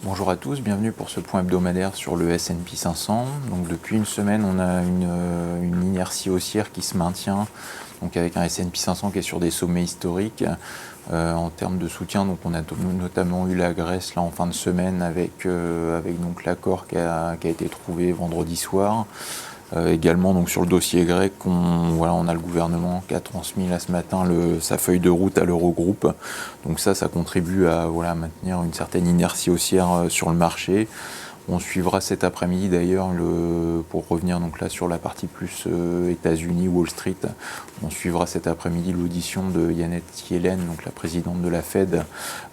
Bonjour à tous, bienvenue pour ce point hebdomadaire sur le S&P 500. Donc depuis une semaine, on a une inertie haussière qui se maintient, donc avec un S&P 500 qui est sur des sommets historiques. En termes de soutien, donc on a notamment eu la Grèce là en fin de semaine avec donc l'accord qui a été trouvé vendredi soir. Également donc sur le dossier grec, on a le gouvernement qui a transmis là ce matin sa feuille de route à l'Eurogroupe. Donc ça contribue à maintenir une certaine inertie haussière sur le marché. On suivra cet après-midi d'ailleurs, pour revenir donc là sur la partie plus États-Unis, Wall Street, on suivra cet après-midi l'audition de Janet Yellen, donc la présidente de la Fed,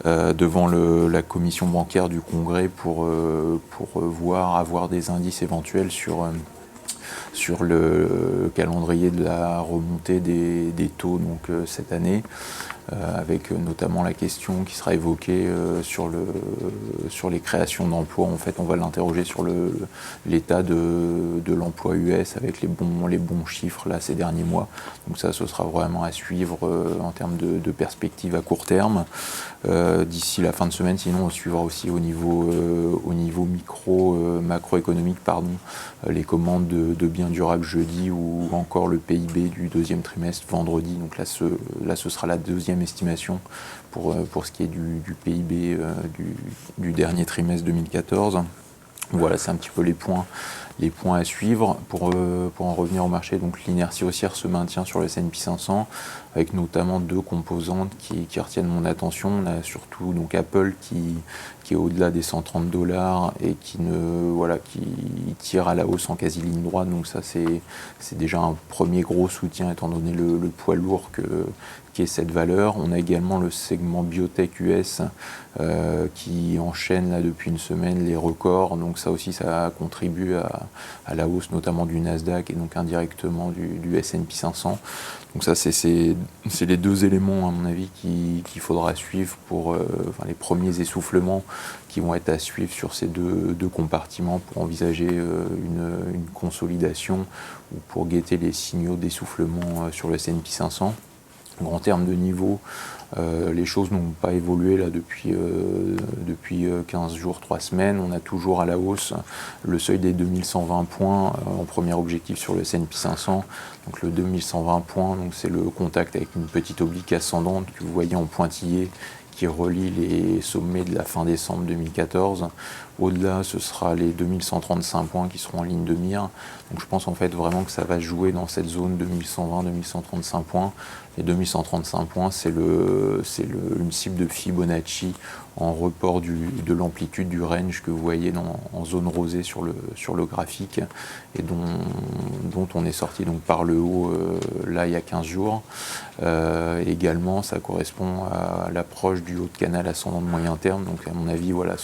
devant la commission bancaire du Congrès pour avoir des indices éventuels sur le calendrier de la remontée des taux donc, cette année, avec notamment la question qui sera évoquée sur les créations d'emplois. En fait, on va l'interroger sur l'état de l'emploi US avec les bons chiffres là, ces derniers mois. Donc ça, ce sera vraiment à suivre en termes de perspectives à court terme. D'ici la fin de semaine, sinon on suivra aussi au niveau macroéconomique, les commandes de biens durables jeudi ou encore le PIB du deuxième trimestre vendredi. Donc là, ce sera la deuxième estimation pour ce qui est du PIB du dernier trimestre 2014. Voilà, c'est un petit peu les points à suivre. Pour en revenir au marché, donc l'inertie haussière se maintient sur le S&P 500, avec notamment deux composantes qui retiennent mon attention. On a surtout donc Apple qui est au-delà des $130 et qui tire à la hausse en quasi ligne droite. Donc ça, c'est déjà un premier gros soutien étant donné le poids lourd qui est cette valeur. On a également le segment biotech US qui enchaîne là depuis une semaine les records. Donc ça aussi, ça contribue à la hausse notamment du Nasdaq et donc indirectement du S&P 500. Donc ça, c'est les deux éléments, à mon avis, qu'il faudra suivre pour les premiers essoufflements qui vont être à suivre sur ces deux compartiments pour envisager une consolidation ou pour guetter les signaux d'essoufflement sur le S&P 500. Donc en termes de niveau, les choses n'ont pas évolué là depuis 15 jours, 3 semaines. On a toujours à la hausse le seuil des 2120 points en premier objectif sur le S&P 500. Donc le 2120 points, donc c'est le contact avec une petite oblique ascendante que vous voyez en pointillé qui relie les sommets de la fin décembre 2014. Au-delà, ce sera les 2135 points qui seront en ligne de mire. Donc je pense en fait vraiment que ça va jouer dans cette zone 2120-2135 points. Les 2135 points, c'est une cible de Fibonacci en report de l'amplitude du range que vous voyez en zone rosée sur le graphique et dont on est sorti donc par le haut là il y a 15 jours. Également, ça correspond à l'approche du haut de canal ascendant de moyen terme. Donc à mon avis, voilà,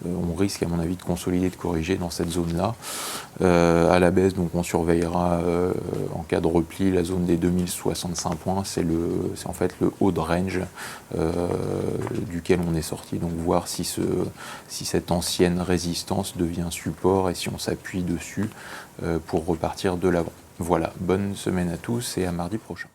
on risque à mon avis de consolider, de corriger dans cette zone-là. À la baisse, donc on surveillera en cas de repli la zone des 2065 points. C'est en fait le haut de range duquel on est sorti. Donc voir si cette ancienne résistance devient support et si on s'appuie dessus pour repartir de l'avant. Voilà, bonne semaine à tous et à mardi prochain.